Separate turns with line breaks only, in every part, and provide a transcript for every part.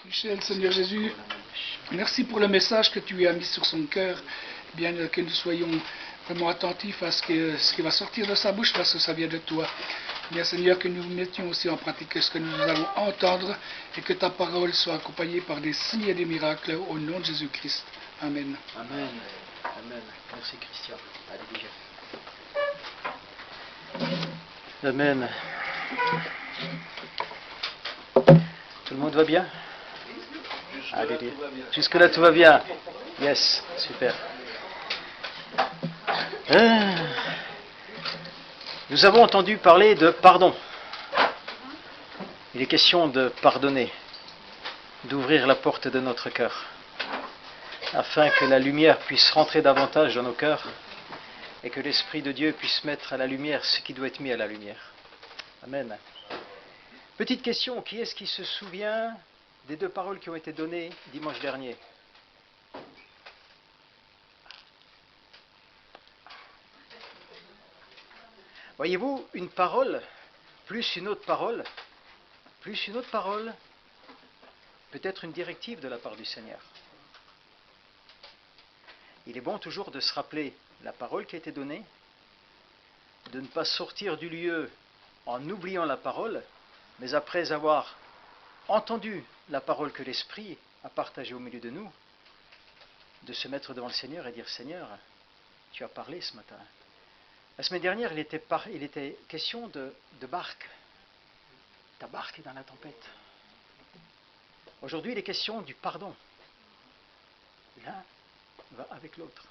Michel, Seigneur Jésus, merci pour le message que tu as mis sur son cœur. Bien que nous soyons vraiment attentifs à ce qui va sortir de sa bouche parce que ça vient de toi. Bien Seigneur, que nous mettions aussi en pratique ce que nous allons entendre et que ta parole soit accompagnée par des signes et des miracles au nom de Jésus-Christ. Amen.
Amen. Amen. Merci Christian. Alléluia. Amen. Tout le monde va bien? Alléluia. Jusque-là, tout va bien. Yes, super. Nous avons entendu parler de pardon. Il est question de pardonner, d'ouvrir la porte de notre cœur, afin que la lumière puisse rentrer davantage dans nos cœurs et que l'Esprit de Dieu puisse mettre à la lumière ce qui doit être mis à la lumière. Amen. Petite question, qui est-ce qui se souvient des deux paroles qui ont été données dimanche dernier? Voyez-vous, une parole, plus une autre parole, peut être une directive de la part du Seigneur. Il est bon toujours de se rappeler la parole qui a été donnée, de ne pas sortir du lieu en oubliant la parole, mais après avoir entendu la parole que l'Esprit a partagée au milieu de nous, de se mettre devant le Seigneur et dire « Seigneur, tu as parlé ce matin ». La semaine dernière, il était question de barque. Ta barque est dans la tempête. Aujourd'hui, il est question du pardon. L'un va avec l'autre.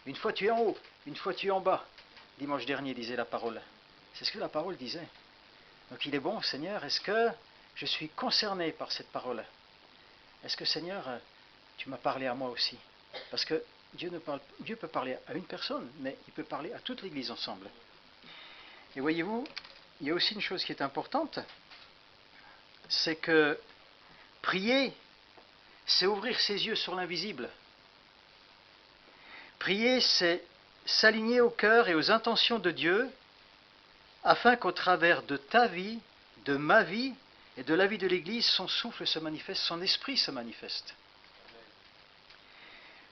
Une fois tu es en haut, une fois tu es en bas. Dimanche dernier, disait la parole. C'est ce que la parole disait. Donc il est bon, Seigneur, est-ce que je suis concerné par cette parole? Est-ce que, Seigneur, tu m'as parlé à moi aussi? Parce que Dieu peut parler à une personne, mais il peut parler à toute l'Église ensemble. Et voyez-vous, il y a aussi une chose qui est importante, c'est que prier, c'est ouvrir ses yeux sur l'invisible. Prier, c'est s'aligner au cœur et aux intentions de Dieu, afin qu'au travers de ta vie, de ma vie et de la vie de l'Église, son souffle se manifeste, son esprit se manifeste.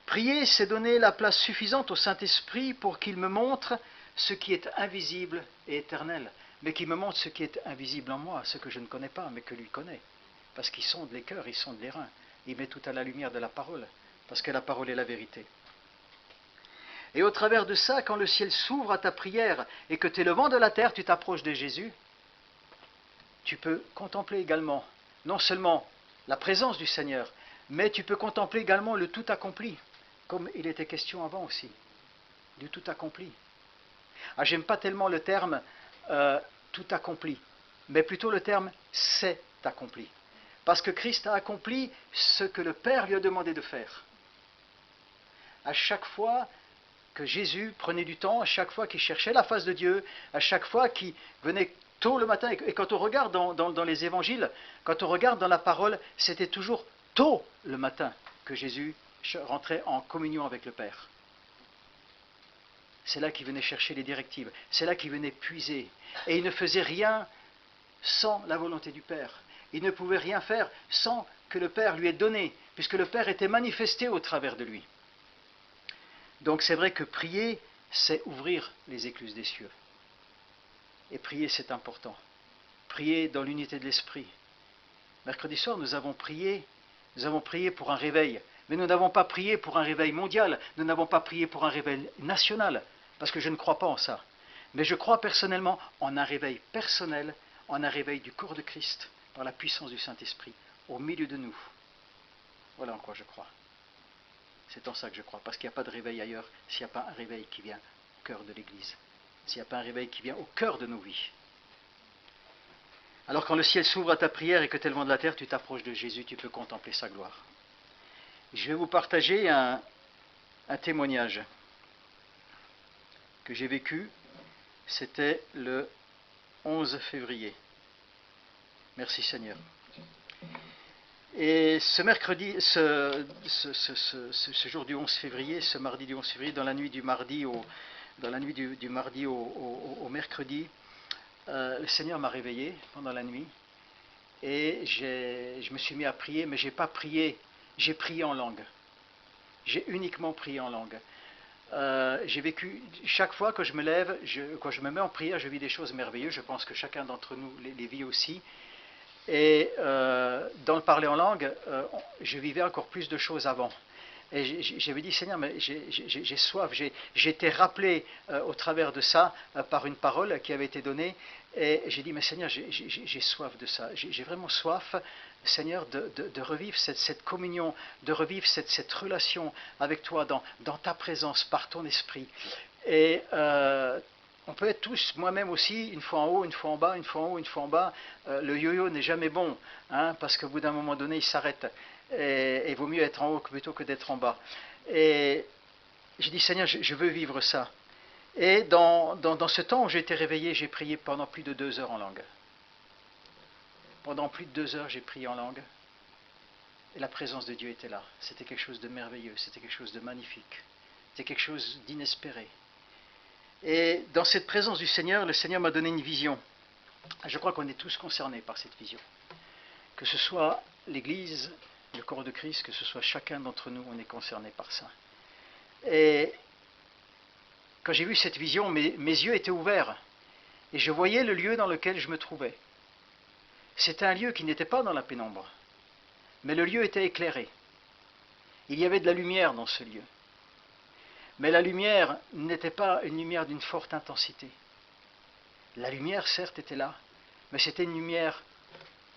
Prier, c'est donner la place suffisante au Saint-Esprit pour qu'il me montre ce qui est invisible et éternel, mais qu'il me montre ce qui est invisible en moi, ce que je ne connais pas, mais que lui connaît. Parce qu'il sonde les cœurs, il sonde les reins. Il met tout à la lumière de la parole, parce que la parole est la vérité. Et au travers de ça, quand le ciel s'ouvre à ta prière et que t'élevant de la terre, tu t'approches de Jésus, tu peux contempler également, non seulement la présence du Seigneur, mais tu peux contempler également le tout accompli, comme il était question avant aussi, du tout accompli. Ah, j'aime pas tellement le terme tout accompli, mais plutôt le terme c'est accompli. Parce que Christ a accompli ce que le Père lui a demandé de faire. À chaque fois que Jésus prenait du temps, à chaque fois qu'il cherchait la face de Dieu, à chaque fois qu'il venait tôt le matin, et quand on regarde dans les évangiles, quand on regarde dans la parole, c'était toujours tôt le matin que Jésus rentrait en communion avec le Père. C'est là qu'il venait chercher les directives, c'est là qu'il venait puiser. Et il ne faisait rien sans la volonté du Père. Il ne pouvait rien faire sans que le Père lui ait donné, puisque le Père était manifesté au travers de lui. Donc c'est vrai que prier, c'est ouvrir les écluses des cieux. Et prier, c'est important. Prier dans l'unité de l'esprit. Mercredi soir, nous avons prié pour un réveil. Mais nous n'avons pas prié pour un réveil mondial, nous n'avons pas prié pour un réveil national, parce que je ne crois pas en ça. Mais je crois personnellement en un réveil personnel, en un réveil du corps de Christ, par la puissance du Saint-Esprit, au milieu de nous. Voilà en quoi je crois. C'est en ça que je crois, parce qu'il n'y a pas de réveil ailleurs, s'il n'y a pas un réveil qui vient au cœur de l'Église, s'il n'y a pas un réveil qui vient au cœur de nos vies. Alors quand le ciel s'ouvre à ta prière et que tu es le vent de la terre, tu t'approches de Jésus, tu peux contempler sa gloire. Je vais vous partager un témoignage que j'ai vécu. C'était le 11 février. Merci Seigneur. Et ce mercredi, ce jour du 11 février, ce mardi du 11 février, dans la nuit du mardi au mercredi, le Seigneur m'a réveillé pendant la nuit et je me suis mis à prier, mais je n'ai pas prié, j'ai prié en langue. J'ai uniquement prié en langue. J'ai vécu, chaque fois que je me lève, quand je me mets en prière, je vis des choses merveilleuses. Je pense que chacun d'entre nous les vit aussi. Et dans le parler en langue, je vivais encore plus de choses avant. Et j'avais dit, Seigneur, mais j'ai soif. J'ai été rappelé au travers de ça par une parole qui avait été donnée. Et j'ai dit, mais Seigneur, j'ai soif de ça. J'ai vraiment soif, Seigneur, de revivre cette communion, de revivre cette relation avec toi dans ta présence, par ton esprit. Et on peut être tous, moi-même aussi, une fois en haut, une fois en bas, une fois en haut, une fois en bas. Le yo-yo n'est jamais bon, hein, parce qu'au bout d'un moment donné, il s'arrête. Et il vaut mieux être en haut plutôt que d'être en bas. Et j'ai dit, Seigneur, je veux vivre ça. Et dans ce temps où j'ai été réveillé, j'ai prié pendant plus de 2 heures en langue. Pendant plus de 2 heures, j'ai prié en langue. Et la présence de Dieu était là. C'était quelque chose de merveilleux, c'était quelque chose de magnifique. C'était quelque chose d'inespéré. Et dans cette présence du Seigneur, le Seigneur m'a donné une vision. Je crois qu'on est tous concernés par cette vision. Que ce soit l'Église, le corps de Christ, que ce soit chacun d'entre nous, on est concerné par ça. Et quand j'ai vu cette vision, mes yeux étaient ouverts. Et je voyais le lieu dans lequel je me trouvais. C'était un lieu qui n'était pas dans la pénombre. Mais le lieu était éclairé. Il y avait de la lumière dans ce lieu. Mais la lumière n'était pas une lumière d'une forte intensité. La lumière, certes, était là, mais c'était une lumière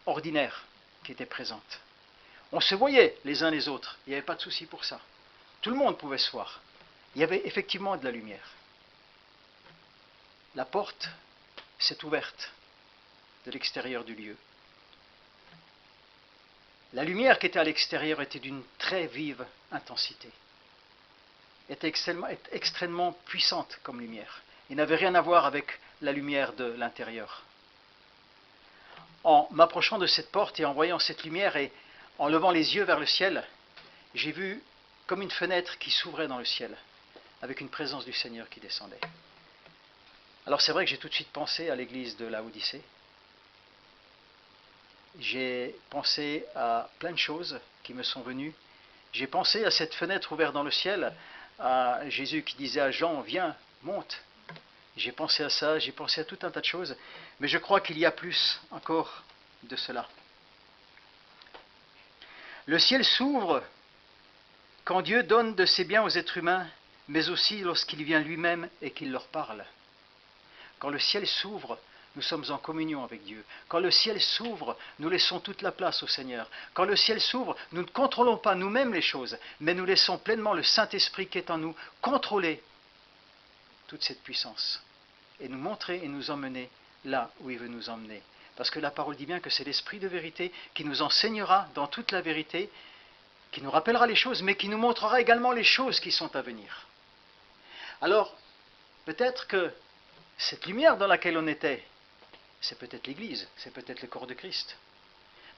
ordinaire qui était présente. On se voyait les uns les autres, il n'y avait pas de souci pour ça. Tout le monde pouvait se voir. Il y avait effectivement de la lumière. La porte s'est ouverte de l'extérieur du lieu. La lumière qui était à l'extérieur était d'une très vive intensité. Était extrêmement puissante comme lumière. Il n'avait rien à voir avec la lumière de l'intérieur. En m'approchant de cette porte et en voyant cette lumière et en levant les yeux vers le ciel, j'ai vu comme une fenêtre qui s'ouvrait dans le ciel, avec une présence du Seigneur qui descendait. Alors c'est vrai que j'ai tout de suite pensé à l'église de Laodicée. J'ai pensé à plein de choses qui me sont venues. J'ai pensé à cette fenêtre ouverte dans le ciel, à Jésus qui disait à Jean, viens, monte. J'ai pensé à ça, j'ai pensé à tout un tas de choses, mais je crois qu'il y a plus encore de cela. Le ciel s'ouvre quand Dieu donne de ses biens aux êtres humains, mais aussi lorsqu'il vient lui-même et qu'il leur parle. Quand le ciel s'ouvre, nous sommes en communion avec Dieu. Quand le ciel s'ouvre, nous laissons toute la place au Seigneur. Quand le ciel s'ouvre, nous ne contrôlons pas nous-mêmes les choses, mais nous laissons pleinement le Saint-Esprit qui est en nous contrôler toute cette puissance et nous montrer et nous emmener là où il veut nous emmener. Parce que la parole dit bien que c'est l'Esprit de vérité qui nous enseignera dans toute la vérité, qui nous rappellera les choses, mais qui nous montrera également les choses qui sont à venir. Alors, peut-être que cette lumière dans laquelle on était, c'est peut-être l'Église, c'est peut-être le corps de Christ,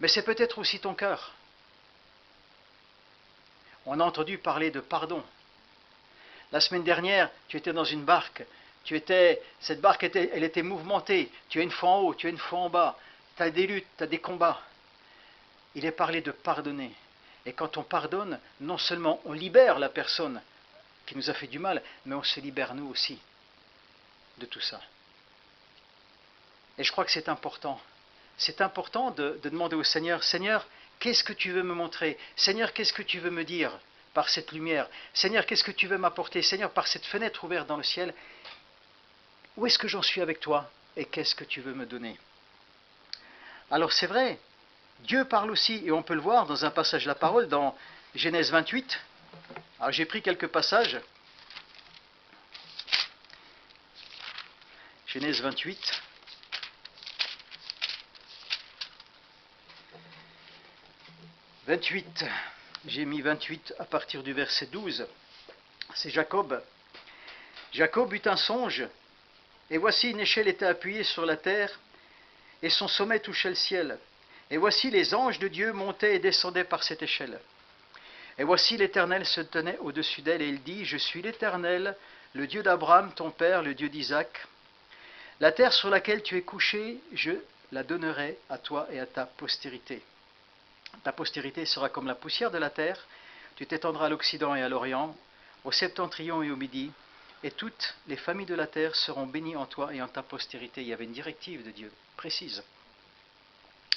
mais c'est peut-être aussi ton cœur. On a entendu parler de pardon. La semaine dernière, tu étais dans une barque, cette barque elle était mouvementée, tu es une fois en haut, tu es une fois en bas, tu as des luttes, tu as des combats. Il est parlé de pardonner. Et quand on pardonne, non seulement on libère la personne qui nous a fait du mal, mais on se libère nous aussi de tout ça. Et je crois que c'est important. C'est important de demander au Seigneur, Seigneur, qu'est-ce que tu veux me montrer? Seigneur, qu'est-ce que tu veux me dire par cette lumière? Seigneur, qu'est-ce que tu veux m'apporter? Seigneur, par cette fenêtre ouverte dans le ciel, où est-ce que j'en suis avec toi? Et qu'est-ce que tu veux me donner? Alors c'est vrai, Dieu parle aussi, et on peut le voir dans un passage de la parole, dans Genèse 28. Alors j'ai pris quelques passages. Genèse 28. J'ai mis 28 à partir du verset 12. C'est Jacob. Jacob eut un songe, et voici une échelle était appuyée sur la terre, et son sommet touchait le ciel. Et voici les anges de Dieu montaient et descendaient par cette échelle. Et voici l'Éternel se tenait au-dessus d'elle, et il dit, je suis l'Éternel, le Dieu d'Abraham, ton père, le Dieu d'Isaac. La terre sur laquelle tu es couché, je la donnerai à toi et à ta postérité. Ta postérité sera comme la poussière de la terre, tu t'étendras à l'Occident et à l'Orient, au septentrion et au Midi, et toutes les familles de la terre seront bénies en toi et en ta postérité. Il y avait une directive de Dieu précise.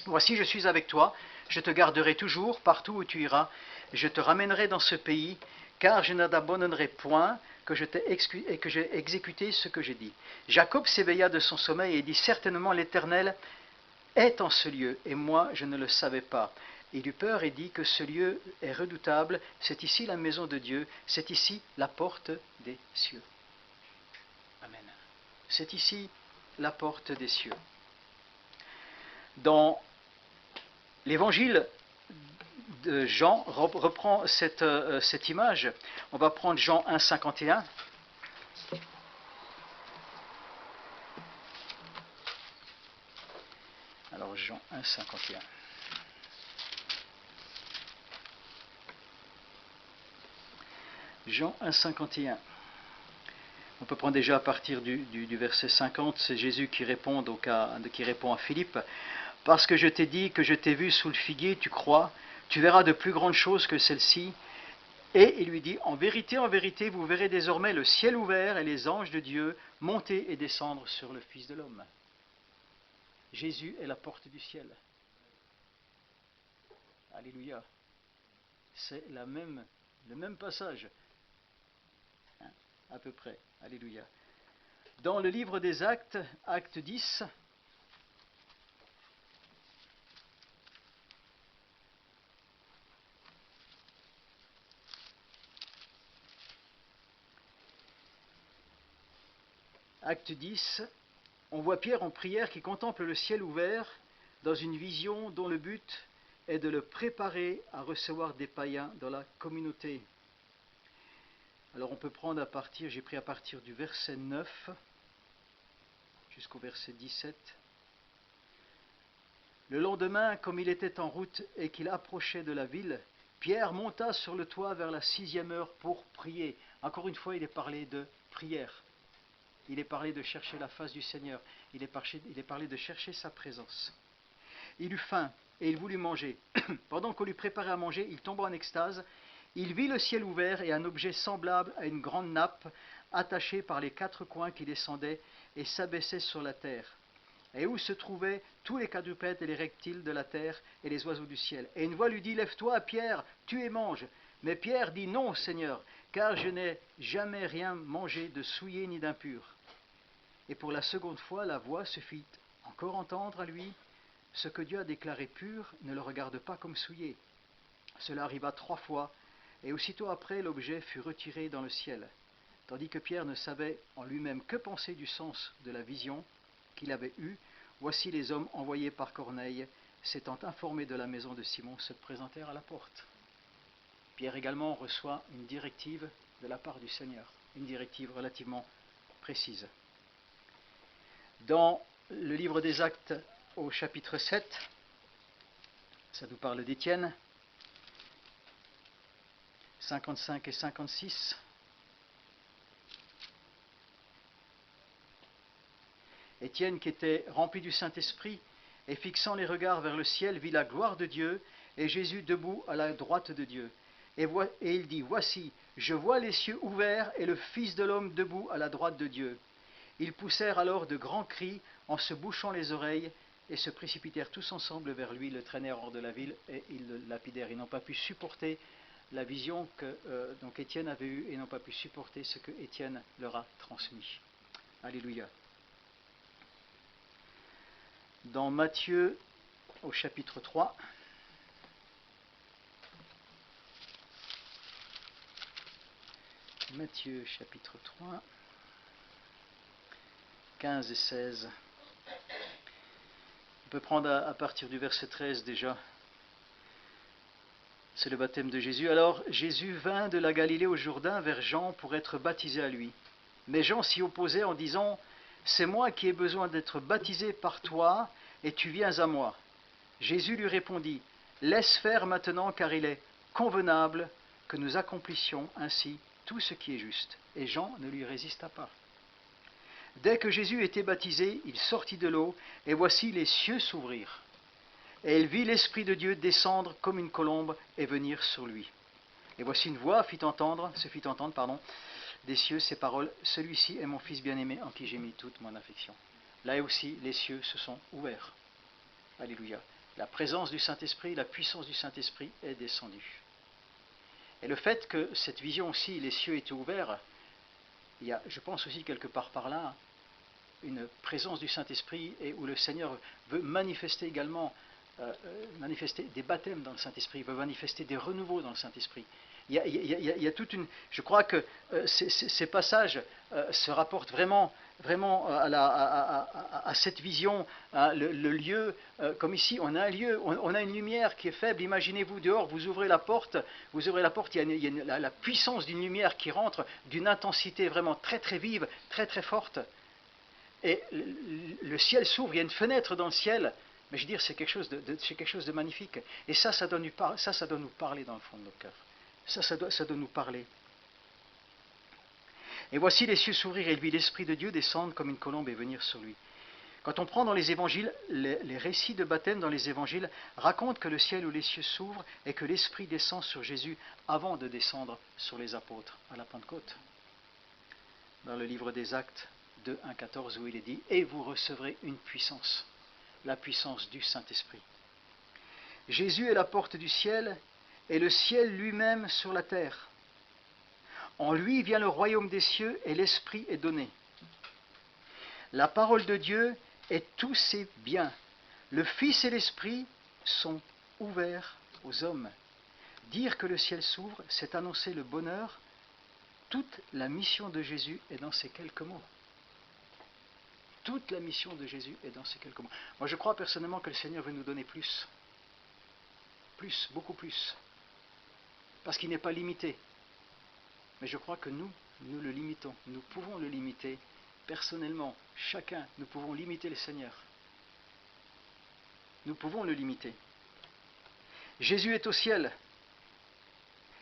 Voici, je suis avec toi, je te garderai toujours partout où tu iras, je te ramènerai dans ce pays, car je n'abandonnerai point que j'ai exécuté ce que j'ai dit. Jacob s'éveilla de son sommeil et dit, certainement l'Éternel est en ce lieu, et moi je ne le savais pas. Il eut peur et dit que ce lieu est redoutable, c'est ici la maison de Dieu, c'est ici la porte des cieux. Amen. C'est ici la porte des cieux. Dans l'évangile de Jean reprend cette image. On va prendre Jean 1, 51. Alors Jean 1, 51. Jean 1, 51. On peut prendre déjà à partir du verset 50, c'est Jésus qui répond à Philippe. Parce que je t'ai dit que je t'ai vu sous le figuier, tu crois, tu verras de plus grandes choses que celles-ci. Et il lui dit, en vérité, vous verrez désormais le ciel ouvert et les anges de Dieu monter et descendre sur le Fils de l'homme. Jésus est la porte du ciel. Alléluia. C'est le même passage, à peu près. Alléluia. Dans le livre des Actes, acte 10, Acte 10, on voit Pierre en prière qui contemple le ciel ouvert dans une vision dont le but est de le préparer à recevoir des païens dans la communauté. Alors on peut prendre j'ai pris à partir du verset 9 jusqu'au verset 17. Le lendemain, comme il était en route et qu'il approchait de la ville, Pierre monta sur le toit vers la 6e heure pour prier. Encore une fois, il est parlé de prière. Il est parlé de chercher la face du Seigneur. Il est parlé de chercher sa présence. Il eut faim et il voulut manger. Pendant qu'on lui préparait à manger, il tomba en extase. Il vit le ciel ouvert et un objet semblable à une grande nappe attachée par les 4 coins qui descendait et s'abaissait sur la terre, et où se trouvaient tous les quadrupèdes et les reptiles de la terre et les oiseaux du ciel. Et une voix lui dit, lève-toi, Pierre, tue et mange. Mais Pierre dit, non, Seigneur, car je n'ai jamais rien mangé de souillé ni d'impur. Et pour la seconde fois, la voix se fit encore entendre à lui, ce que Dieu a déclaré pur, ne le regarde pas comme souillé. Cela arriva 3 fois, et aussitôt après, l'objet fut retiré dans le ciel. Tandis que Pierre ne savait en lui-même que penser du sens de la vision qu'il avait eue, voici les hommes envoyés par Corneille, s'étant informés de la maison de Simon, se présentèrent à la porte. Pierre également reçoit une directive de la part du Seigneur, une directive relativement précise. Dans le livre des Actes, au chapitre 7, ça nous parle d'Étienne, 55 et 56. Étienne, qui était rempli du Saint-Esprit et fixant les regards vers le ciel, vit la gloire de Dieu et Jésus debout à la droite de Dieu. Et il dit, voici, je vois les cieux ouverts et le Fils de l'homme debout à la droite de Dieu. Ils poussèrent alors de grands cris en se bouchant les oreilles et se précipitèrent tous ensemble vers lui, le traînèrent hors de la ville et ils le lapidèrent. Ils n'ont pas pu supporter la vision que donc Étienne avait eue et n'ont pas pu supporter ce que Étienne leur a transmis. Alléluia. Dans Matthieu, au chapitre 3, Matthieu, chapitre 3, 15 et 16. On peut prendre à partir du verset 13 déjà. C'est le baptême de Jésus. Alors Jésus vint de la Galilée au Jourdain vers Jean pour être baptisé à lui. Mais Jean s'y opposait en disant, c'est moi qui ai besoin d'être baptisé par toi, et tu viens à moi. Jésus lui répondit, laisse faire maintenant, car il est convenable que nous accomplissions ainsi tout ce qui est juste. Et Jean ne lui résista pas. Dès que Jésus était baptisé, il sortit de l'eau, et voici les cieux s'ouvrirent. Et il vit l'Esprit de Dieu descendre comme une colombe et venir sur lui. Et voici une voix se fit entendre, des cieux ces paroles, celui-ci est mon Fils bien-aimé en qui j'ai mis toute mon affection. Là aussi, les cieux se sont ouverts. Alléluia. La présence du Saint-Esprit, la puissance du Saint-Esprit est descendue. Et le fait que cette vision aussi, les cieux étaient ouverts, il y a, je pense aussi quelque part par là, une présence du Saint-Esprit et où le Seigneur veut manifester également manifester des baptêmes dans le Saint-Esprit, il veut manifester des renouveaux dans le Saint-Esprit. Il y a toute une... Je crois que ces passages se rapportent vraiment à cette vision, le lieu, comme ici, on a un lieu, on a une lumière qui est faible. Imaginez-vous dehors, vous ouvrez la porte, il y a la puissance d'une lumière qui rentre, d'une intensité vraiment très très vive, très très forte. Et le ciel s'ouvre, il y a une fenêtre dans le ciel. Mais je veux dire, c'est quelque chose de magnifique. Et ça doit nous parler dans le fond de nos cœurs. Ça doit nous parler. Et voici les cieux s'ouvrir et il vit l'Esprit de Dieu descendre comme une colombe et venir sur lui. Quand on prend dans les évangiles, les récits de baptême dans les évangiles racontent que le ciel ou les cieux s'ouvrent et que l'Esprit descend sur Jésus avant de descendre sur les apôtres à la Pentecôte. Dans le livre des Actes 2, 1, 14, où il est dit « Et vous recevrez une puissance ». La puissance du Saint-Esprit. Jésus est la porte du ciel et le ciel lui-même sur la terre. En lui vient le royaume des cieux et l'Esprit est donné. La parole de Dieu est tous ses biens. Le Fils et l'Esprit sont ouverts aux hommes. Dire que le ciel s'ouvre, c'est annoncer le bonheur. Toute la mission de Jésus est dans ces quelques mots. Toute la mission de Jésus est dans ces quelques mots. Moi, je crois personnellement que le Seigneur veut nous donner plus. Plus, beaucoup plus. Parce qu'il n'est pas limité. Mais je crois que nous le limitons. Nous pouvons le limiter personnellement. Chacun, nous pouvons limiter le Seigneur. Nous pouvons le limiter. Jésus est au ciel.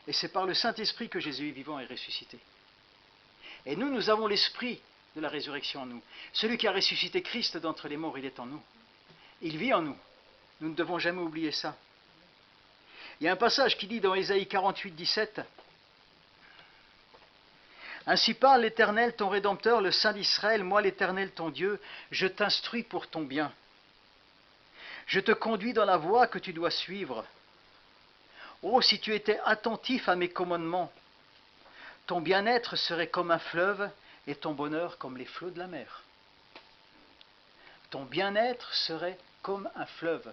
Et c'est par le Saint-Esprit que Jésus est vivant et ressuscité. Et nous avons l'Esprit de la résurrection en nous. Celui qui a ressuscité Christ d'entre les morts, il est en nous. Il vit en nous. Nous ne devons jamais oublier ça. Il y a un passage qui dit dans Ésaïe 48, 17 « Ainsi parle l'Éternel, ton Rédempteur, le Saint d'Israël, moi l'Éternel, ton Dieu, je t'instruis pour ton bien. Je te conduis dans la voie que tu dois suivre. Oh, si tu étais attentif à mes commandements, ton bien-être serait comme un fleuve, et ton bonheur comme les flots de la mer. » Ton bien-être serait comme un fleuve.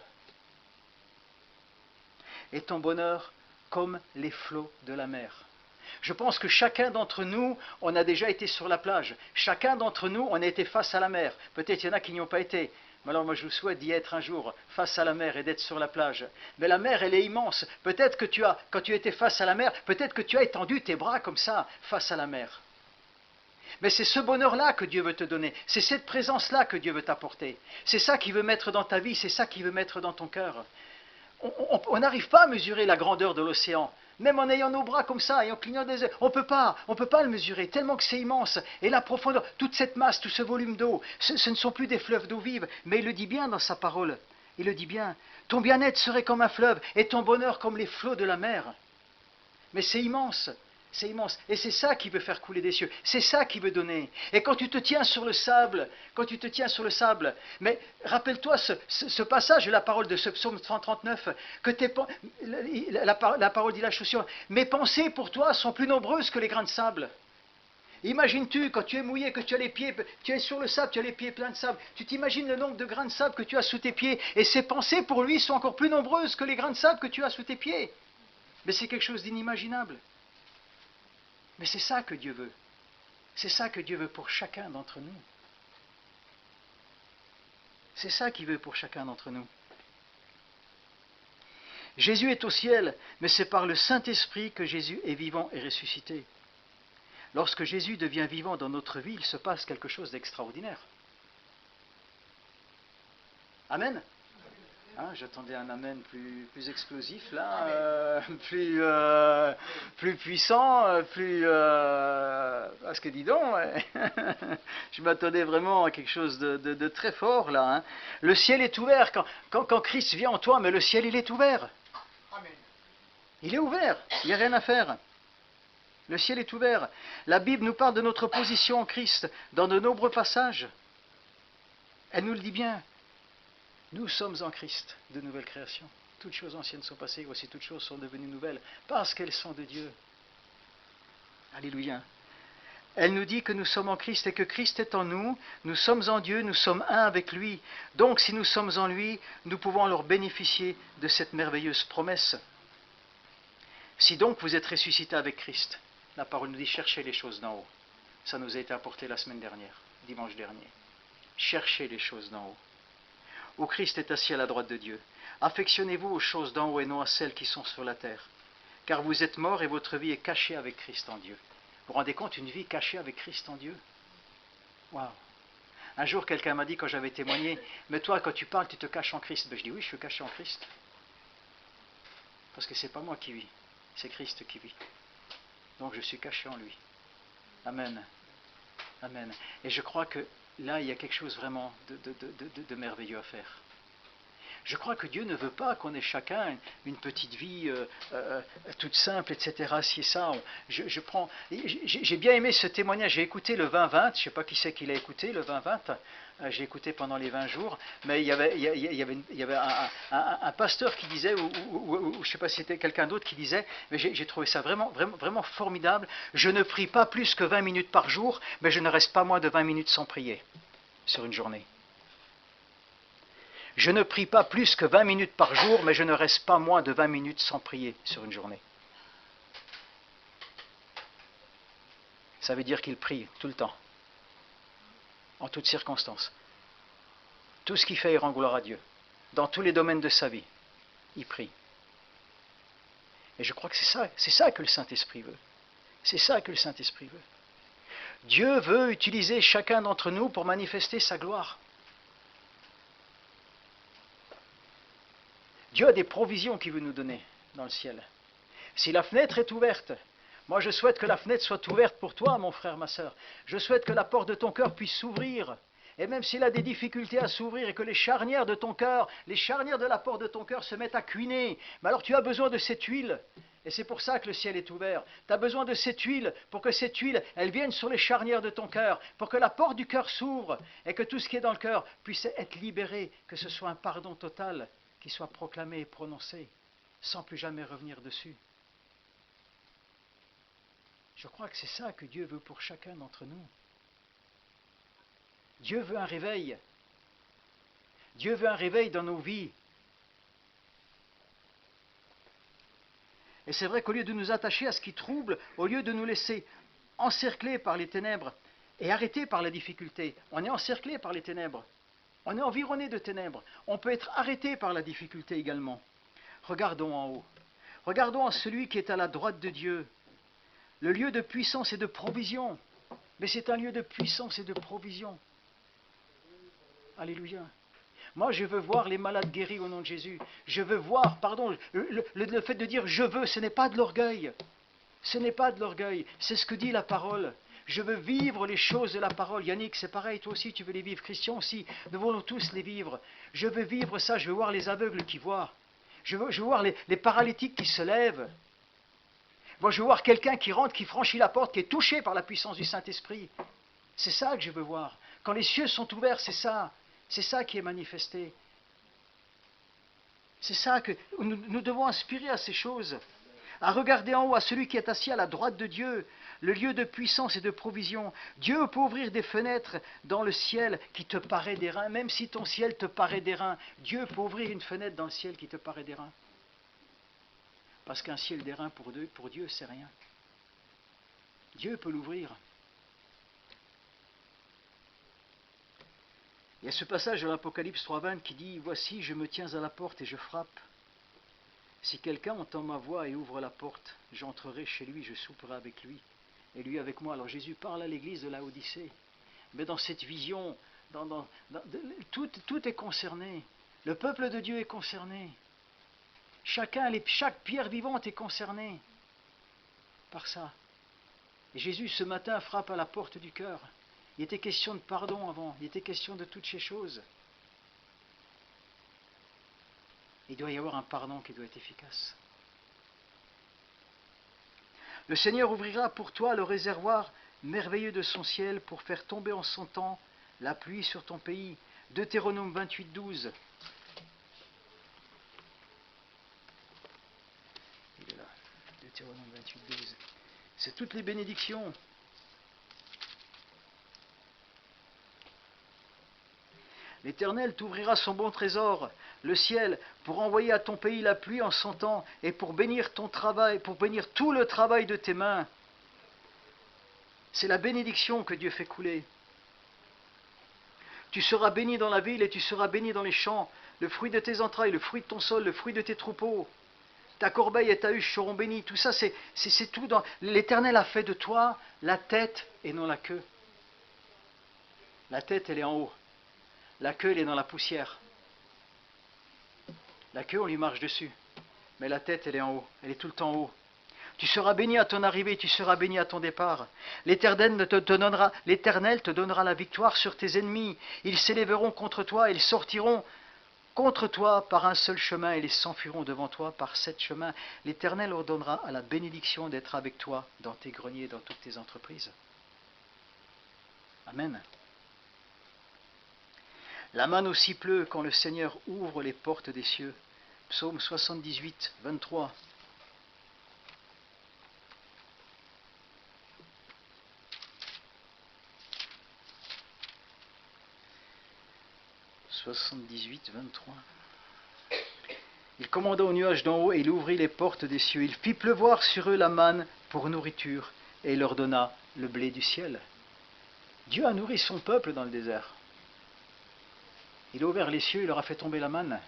Et ton bonheur comme les flots de la mer. Je pense que chacun d'entre nous, on a déjà été sur la plage. Chacun d'entre nous, on a été face à la mer. Peut-être il y en a qui n'y ont pas été. Mais alors moi je vous souhaite d'y être un jour, face à la mer et d'être sur la plage. Mais la mer, elle est immense. Peut-être que quand tu étais face à la mer, peut-être que tu as étendu tes bras comme ça, face à la mer. Mais c'est ce bonheur-là que Dieu veut te donner. C'est cette présence-là que Dieu veut t'apporter. C'est ça qu'il veut mettre dans ta vie, c'est ça qu'il veut mettre dans ton cœur. On n'arrive pas à mesurer la grandeur de l'océan. Même en ayant nos bras comme ça et en clignant des yeux, on ne peut pas le mesurer, tellement que c'est immense. Et la profondeur, toute cette masse, tout ce volume d'eau, ce ne sont plus des fleuves d'eau vive, mais il le dit bien dans sa parole. Il le dit bien. Ton bien-être serait comme un fleuve et ton bonheur comme les flots de la mer. Mais c'est immense. C'est immense. Et c'est ça qui veut faire couler des cieux. C'est ça qui veut donner. Et quand tu te tiens sur le sable, mais rappelle-toi ce passage, la parole de ce psaume 139, que la parole dit la chose, mes pensées pour toi sont plus nombreuses que les grains de sable. Imagines-tu, quand tu es mouillé, que tu as les pieds, tu es sur le sable, tu as les pieds pleins de sable, tu t'imagines le nombre de grains de sable que tu as sous tes pieds, et ces pensées pour lui sont encore plus nombreuses que les grains de sable que tu as sous tes pieds. Mais c'est quelque chose d'inimaginable. Mais c'est ça que Dieu veut. C'est ça que Dieu veut pour chacun d'entre nous. C'est ça qu'il veut pour chacun d'entre nous. Jésus est au ciel, mais c'est par le Saint-Esprit que Jésus est vivant et ressuscité. Lorsque Jésus devient vivant dans notre vie, il se passe quelque chose d'extraordinaire. Amen. Hein, j'attendais un amen plus explosif, là, plus puissant, parce que dis donc, ouais. Je m'attendais vraiment à quelque chose de très fort, là. Hein. Le ciel est ouvert. Quand Christ vient en toi, mais le ciel, il est ouvert.
Amen.
Il est ouvert, il n'y a rien à faire. Le ciel est ouvert. La Bible nous parle de notre position en Christ dans de nombreux passages. Elle nous le dit bien. Nous sommes en Christ, de nouvelles créations. Toutes choses anciennes sont passées, voici toutes choses sont devenues nouvelles, parce qu'elles sont de Dieu. Alléluia. Elle nous dit que nous sommes en Christ et que Christ est en nous, nous sommes en Dieu, nous sommes un avec lui. Donc si nous sommes en lui, nous pouvons alors bénéficier de cette merveilleuse promesse. Si donc vous êtes ressuscité avec Christ, la parole nous dit cherchez les choses d'en haut. Ça nous a été apporté la semaine dernière, dimanche dernier. Cherchez les choses d'en haut. Où Christ est assis à la droite de Dieu. Affectionnez-vous aux choses d'en haut et non à celles qui sont sur la terre. Car vous êtes morts et votre vie est cachée avec Christ en Dieu. Vous vous rendez compte, une vie cachée avec Christ en Dieu? Waouh! Un jour, quelqu'un m'a dit quand j'avais témoigné, mais toi, quand tu parles, tu te caches en Christ. Ben, je dis oui, je suis caché en Christ. Parce que ce n'est pas moi qui vis, c'est Christ qui vit. Donc je suis caché en lui. Amen. Amen. Et je crois que là, il y a quelque chose vraiment de merveilleux à faire. Je crois que Dieu ne veut pas qu'on ait chacun une petite vie toute simple, etc. Si ça, j'ai bien aimé ce témoignage. J'ai écouté le 20-20. Je ne sais pas qui c'est qui l'a écouté, le 20-20. J'ai écouté pendant les 20 jours. Mais il y avait un pasteur qui disait, ou je ne sais pas si c'était quelqu'un d'autre qui disait, mais j'ai trouvé ça vraiment formidable. Je ne prie pas plus que 20 minutes par jour, mais je ne reste pas moins de 20 minutes sans prier sur une journée. Je ne prie pas plus que 20 minutes par jour, mais je ne reste pas moins de 20 minutes sans prier sur une journée. Ça veut dire qu'il prie tout le temps, en toutes circonstances. Tout ce qu'il fait, il rend gloire à Dieu. Dans tous les domaines de sa vie, il prie. Et je crois que c'est ça que le Saint-Esprit veut. C'est ça que le Saint-Esprit veut. Dieu veut utiliser chacun d'entre nous pour manifester sa gloire. Dieu a des provisions qu'il veut nous donner dans le ciel. Si la fenêtre est ouverte, moi je souhaite que la fenêtre soit ouverte pour toi, mon frère, ma soeur. Je souhaite que la porte de ton cœur puisse s'ouvrir. Et même s'il a des difficultés à s'ouvrir et que les charnières de ton cœur, les charnières de la porte de ton cœur se mettent à cuiner, mais alors tu as besoin de cette huile. Et c'est pour ça que le ciel est ouvert. Tu as besoin de cette huile pour que cette huile, elle vienne sur les charnières de ton cœur, pour que la porte du cœur s'ouvre et que tout ce qui est dans le cœur puisse être libéré, que ce soit un pardon total qui soit proclamé et prononcé, sans plus jamais revenir dessus. Je crois que c'est ça que Dieu veut pour chacun d'entre nous. Dieu veut un réveil. Dieu veut un réveil dans nos vies. Et c'est vrai qu'au lieu de nous attacher à ce qui trouble, au lieu de nous laisser encercler par les ténèbres et arrêter par la difficulté, on est encerclé par les ténèbres. On est environné de ténèbres. On peut être arrêté par la difficulté également. Regardons en haut. Regardons à celui qui est à la droite de Dieu. Le lieu de puissance et de provision. Mais c'est un lieu de puissance et de provision. Alléluia. Moi, je veux voir les malades guéris au nom de Jésus. Je veux voir, le fait de dire « je veux », ce n'est pas de l'orgueil. Ce n'est pas de l'orgueil. C'est ce que dit la parole. Je veux vivre les choses de la parole. Yannick, c'est pareil, toi aussi tu veux les vivre. Christian aussi, nous voulons tous les vivre. Je veux vivre ça, je veux voir les aveugles qui voient. Je veux voir les paralytiques qui se lèvent. Moi, je veux voir quelqu'un qui rentre, qui franchit la porte, qui est touché par la puissance du Saint-Esprit. C'est ça que je veux voir. Quand les cieux sont ouverts, c'est ça. C'est ça qui est manifesté. C'est ça que nous devons aspirer à ces choses. À regarder en haut à celui qui est assis à la droite de Dieu, le lieu de puissance et de provision. Dieu peut ouvrir des fenêtres dans le ciel qui te paraît d'airain, même si ton ciel te paraît d'airain. Dieu peut ouvrir une fenêtre dans le ciel qui te paraît d'airain. Parce qu'un ciel d'airain pour Dieu, c'est rien. Dieu peut l'ouvrir. Il y a ce passage de l'Apocalypse 3:20 qui dit « Voici, je me tiens à la porte et je frappe. Si quelqu'un entend ma voix et ouvre la porte, j'entrerai chez lui, je souperai avec lui, et lui avec moi. » Alors Jésus parle à l'église de Laodicée. Mais dans cette vision, tout est concerné. Le peuple de Dieu est concerné. Chaque pierre vivante est concernée par ça. Et Jésus, ce matin, frappe à la porte du cœur. Il était question de pardon avant, il était question de toutes ces choses. Il doit y avoir un pardon qui doit être efficace. Le Seigneur ouvrira pour toi le réservoir merveilleux de son ciel pour faire tomber en son temps la pluie sur ton pays. Deutéronome 28, 12. Il est là, Deutéronome 28, 12. C'est toutes les bénédictions. L'Éternel t'ouvrira son bon trésor, le ciel, pour envoyer à ton pays la pluie en son temps et pour bénir ton travail, pour bénir tout le travail de tes mains. C'est la bénédiction que Dieu fait couler. Tu seras béni dans la ville et tu seras béni dans les champs. Le fruit de tes entrailles, le fruit de ton sol, le fruit de tes troupeaux. Ta corbeille et ta huche seront bénies. Tout ça, c'est tout. L'Éternel a fait de toi la tête et non la queue. La tête, elle est en haut. La queue, elle est dans la poussière. La queue, on lui marche dessus. Mais la tête, elle est en haut. Elle est tout le temps en haut. Tu seras béni à ton arrivée, tu seras béni à ton départ. L'Éternel te donnera la victoire sur tes ennemis. Ils s'élèveront contre toi, ils sortiront contre toi par un seul chemin et ils s'enfuiront devant toi par 7 chemins. L'Éternel ordonnera à la bénédiction d'être avec toi dans tes greniers et dans toutes tes entreprises. Amen. La manne aussi pleut quand le Seigneur ouvre les portes des cieux. Psaume 78, 23. « 78, 23. Il commanda aux nuages d'en haut et il ouvrit les portes des cieux. Il fit pleuvoir sur eux la manne pour nourriture et il leur donna le blé du ciel. » Dieu a nourri son peuple dans le désert. Il a ouvert les cieux, il leur a fait tomber la manne.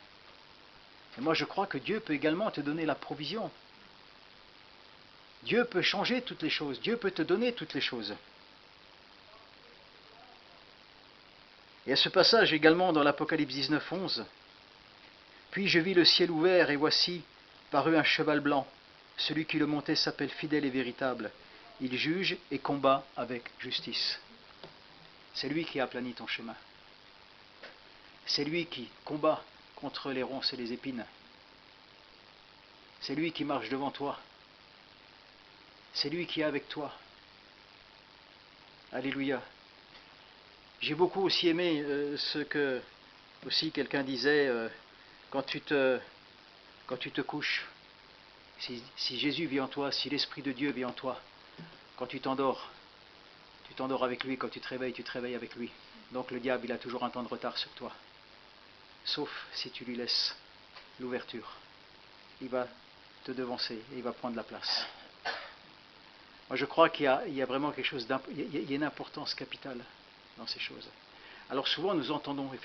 Et moi je crois que Dieu peut également te donner la provision. Dieu peut changer toutes les choses. Dieu peut te donner toutes les choses. Il y a ce passage également dans l'Apocalypse 19, 11. Puis je vis le ciel ouvert et voici parut un cheval blanc. Celui qui le montait s'appelle fidèle et véritable. Il juge et combat avec justice. C'est lui qui aplanit ton chemin. C'est lui qui combat contre les ronces et les épines. C'est lui qui marche devant toi. C'est lui qui est avec toi. Alléluia. J'ai beaucoup aussi aimé ce que aussi quelqu'un disait quand tu te couches. Si Jésus vit en toi, si l'Esprit de Dieu vit en toi, quand tu t'endors avec lui, quand tu te réveilles avec lui. Donc le diable, il a toujours un temps de retard sur toi. Sauf si tu lui laisses l'ouverture. Il va te devancer et il va prendre la place. Moi je crois qu'il y a vraiment quelque chose il y a une importance capitale dans ces choses. Alors souvent nous entendons les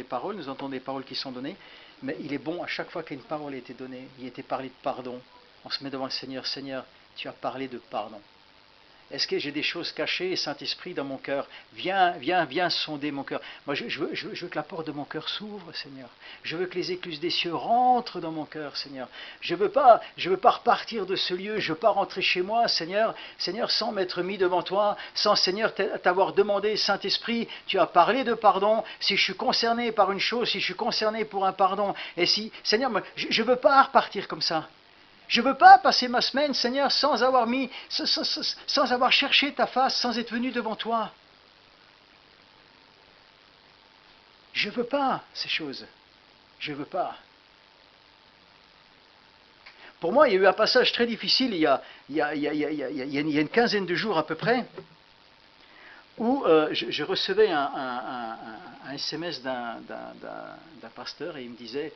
paroles, nous entendons les paroles qui sont données, mais il est bon à chaque fois qu'une parole a été donnée, il a été parlé de pardon, on se met devant le Seigneur, Seigneur, tu as parlé de pardon. Est-ce que j'ai des choses cachées, Saint-Esprit, dans mon cœur? Viens sonder mon cœur. Moi, je veux que la porte de mon cœur s'ouvre, Seigneur. Je veux que les écluses des cieux rentrent dans mon cœur, Seigneur. Je veux pas repartir de ce lieu. Je veux pas rentrer chez moi, Seigneur, sans m'être mis devant toi, sans, Seigneur, t'avoir demandé, Saint-Esprit, tu as parlé de pardon. Si je suis concerné par une chose, si je suis concerné pour un pardon, et si, Seigneur, je veux pas repartir comme ça. Je ne veux pas passer ma semaine, Seigneur, sans avoir cherché ta face, sans être venu devant toi. Je ne veux pas ces choses. Je ne veux pas. Pour moi, il y a eu un passage très difficile il y a une quinzaine de jours à peu près, où je recevais un SMS d'un pasteur et il me disait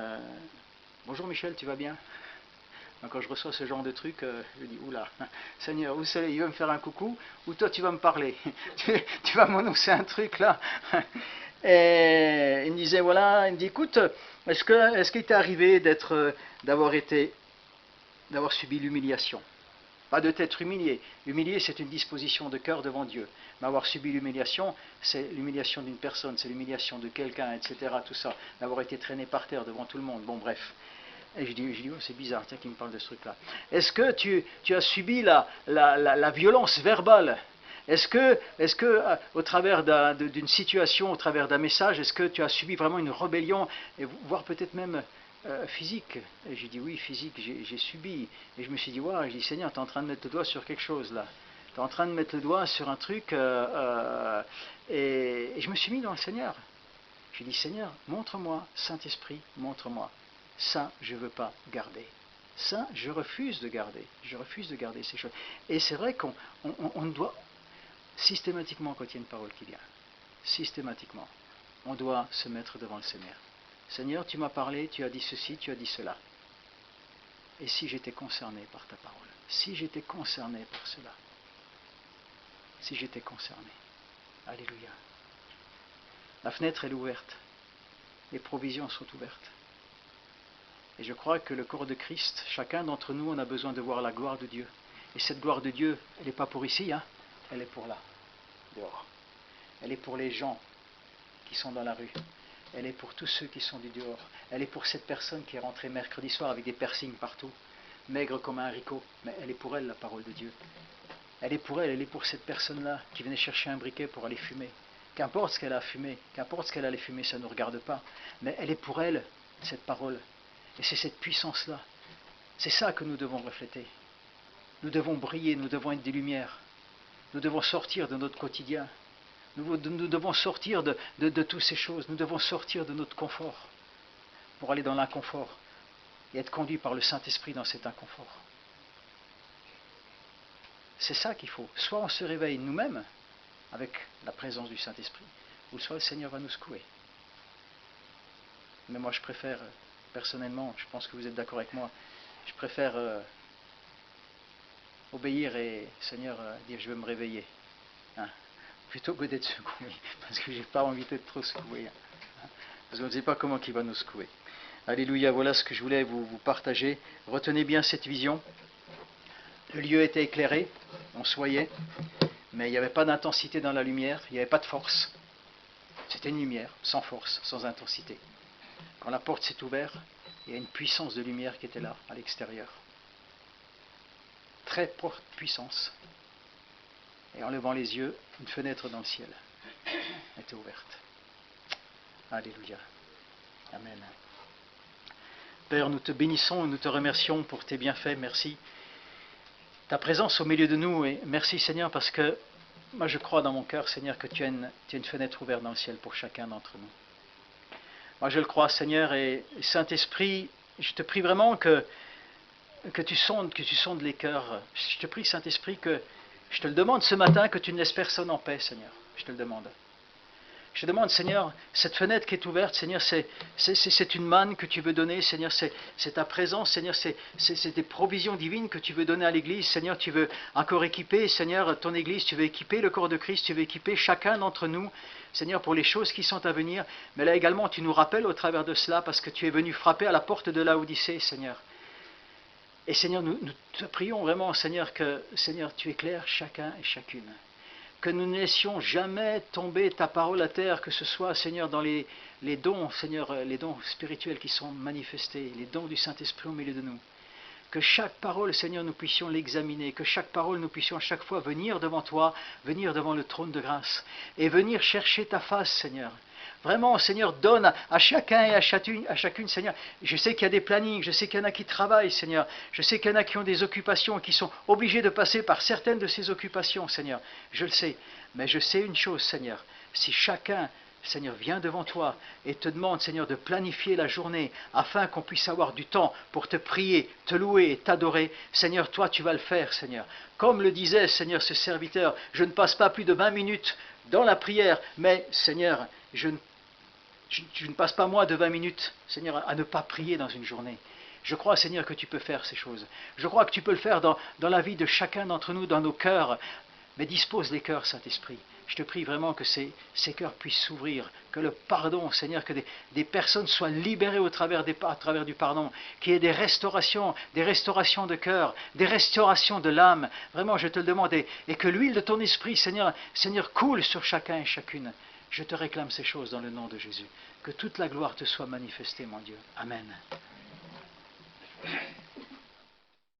« Bonjour Michel, tu vas bien ?» Quand je reçois ce genre de truc, je dis, oula, Seigneur, ou il va me faire un coucou, ou toi tu vas me parler, tu vas m'annoncer un truc là. Et il me disait, voilà, il me dit, écoute, est-ce qu'il t'est arrivé d'avoir subi l'humiliation? Pas de t'être humilié. Humilié, c'est une disposition de cœur devant Dieu. Mais avoir subi l'humiliation, c'est l'humiliation d'une personne, c'est l'humiliation de quelqu'un, etc. Tout ça. D'avoir été traîné par terre devant tout le monde. Bon, bref. Et je dis oh, c'est bizarre, tiens, qui me parle de ce truc-là. Est-ce que tu as subi la violence verbale? Est-ce que au travers d'une situation, au travers d'un message, est-ce que tu as subi vraiment une rébellion, et voire peut-être même physique? Et j'ai dit oui, physique, j'ai subi. Et je me suis dit, ouais, je dis Seigneur, tu es en train de mettre le doigt sur quelque chose là. Tu es en train de mettre le doigt sur un truc. Et je me suis mis dans le Seigneur. J'ai dit Seigneur, montre-moi, Saint-Esprit, montre-moi. Ça, je ne veux pas garder. Ça, je refuse de garder. Je refuse de garder ces choses. Et c'est vrai qu'on doit, systématiquement, quand il y a une parole qui vient, systématiquement, on doit se mettre devant le Seigneur. Seigneur, tu m'as parlé, tu as dit ceci, tu as dit cela. Et si j'étais concerné par ta parole? Si j'étais concerné par cela? Si j'étais concerné? Alléluia. La fenêtre, elle est ouverte. Les provisions sont ouvertes. Et je crois que le corps de Christ, chacun d'entre nous, on a besoin de voir la gloire de Dieu. Et cette gloire de Dieu, elle n'est pas pour ici, hein, elle est pour là, dehors. Elle est pour les gens qui sont dans la rue. Elle est pour tous ceux qui sont du dehors. Elle est pour cette personne qui est rentrée mercredi soir avec des piercings partout, maigre comme un haricot. Mais elle est pour elle, la parole de Dieu. Elle est pour elle est pour cette personne-là qui venait chercher un briquet pour aller fumer. Qu'importe ce qu'elle a fumé, qu'importe ce qu'elle allait fumer, ça ne nous regarde pas. Mais elle est pour elle, cette parole. Et c'est cette puissance-là. C'est ça que nous devons refléter. Nous devons briller, nous devons être des lumières. Nous devons sortir de notre quotidien. Nous devons sortir de toutes ces choses. Nous devons sortir de notre confort pour aller dans l'inconfort et être conduits par le Saint-Esprit dans cet inconfort. C'est ça qu'il faut. Soit on se réveille nous-mêmes avec la présence du Saint-Esprit, ou soit le Seigneur va nous secouer. Mais moi je préfère, personnellement, je pense que vous êtes d'accord avec moi, je préfère obéir et Seigneur dire je vais me réveiller. Hein, plutôt que d'être secoué, parce que je n'ai pas envie d'être trop secoué. Hein, parce qu'on ne sait pas comment il va nous secouer. Alléluia, voilà ce que je voulais vous partager. Retenez bien cette vision. Le lieu était éclairé, on se voyait, mais il n'y avait pas d'intensité dans la lumière, il n'y avait pas de force. C'était une lumière, sans force, sans intensité. Quand la porte s'est ouverte, il y a une puissance de lumière qui était là, à l'extérieur. Très forte puissance. Et en levant les yeux, une fenêtre dans le ciel était ouverte. Alléluia. Amen. Père, nous te bénissons et nous te remercions pour tes bienfaits. Merci. Ta présence au milieu de nous, et merci Seigneur parce que moi je crois dans mon cœur Seigneur que tu as une fenêtre ouverte dans le ciel pour chacun d'entre nous. Moi je le crois Seigneur et Saint-Esprit, je te prie vraiment que tu sondes les cœurs. Je te prie Saint-Esprit que je te le demande ce matin que tu ne laisses personne en paix Seigneur. Je te le demande. Je te demande, Seigneur, cette fenêtre qui est ouverte, Seigneur, c'est une manne que tu veux donner, Seigneur, c'est ta présence, Seigneur, c'est des provisions divines que tu veux donner à l'Église, Seigneur, tu veux encore équiper, Seigneur, ton Église, tu veux équiper le corps de Christ, tu veux équiper chacun d'entre nous, Seigneur, pour les choses qui sont à venir, mais là également, tu nous rappelles au travers de cela, parce que tu es venu frapper à la porte de Laodicée, Seigneur. Et Seigneur, nous te prions vraiment, Seigneur, que, Seigneur, tu éclaires chacun et chacune. Que nous ne laissions jamais tomber ta parole à terre, que ce soit, Seigneur, dans les dons, Seigneur, les dons spirituels qui sont manifestés, les dons du Saint-Esprit au milieu de nous. Que chaque parole, Seigneur, nous puissions l'examiner, que chaque parole, nous puissions à chaque fois venir devant toi, venir devant le trône de grâce, et venir chercher ta face, Seigneur. Vraiment, Seigneur, donne à chacun et à chacune, Seigneur. Je sais qu'il y a des plannings, je sais qu'il y en a qui travaillent, Seigneur. Je sais qu'il y en a qui ont des occupations, qui sont obligés de passer par certaines de ces occupations, Seigneur. Je le sais. Mais je sais une chose, Seigneur. Si chacun, Seigneur, vient devant toi et te demande, Seigneur, de planifier la journée afin qu'on puisse avoir du temps pour te prier, te louer et t'adorer, Seigneur, toi, tu vas le faire, Seigneur. Comme le disait, Seigneur, ce serviteur, je ne passe pas plus de 20 minutes dans la prière, mais, Seigneur, je ne passe pas moins de 20 minutes, Seigneur, à ne pas prier dans une journée. Je crois, Seigneur, que tu peux faire ces choses. Je crois que tu peux le faire dans la vie de chacun d'entre nous, dans nos cœurs. Mais dispose les cœurs, Saint-Esprit. Je te prie vraiment que ces cœurs puissent s'ouvrir, que le pardon, Seigneur, que des personnes soient libérées à travers du pardon, qu'il y ait des restaurations de cœur, des restaurations de l'âme. Vraiment, je te le demande, et que l'huile de ton esprit, Seigneur, coule sur chacun et chacune. Je te réclame ces choses dans le nom de Jésus. Que toute la gloire te soit manifestée, mon Dieu. Amen.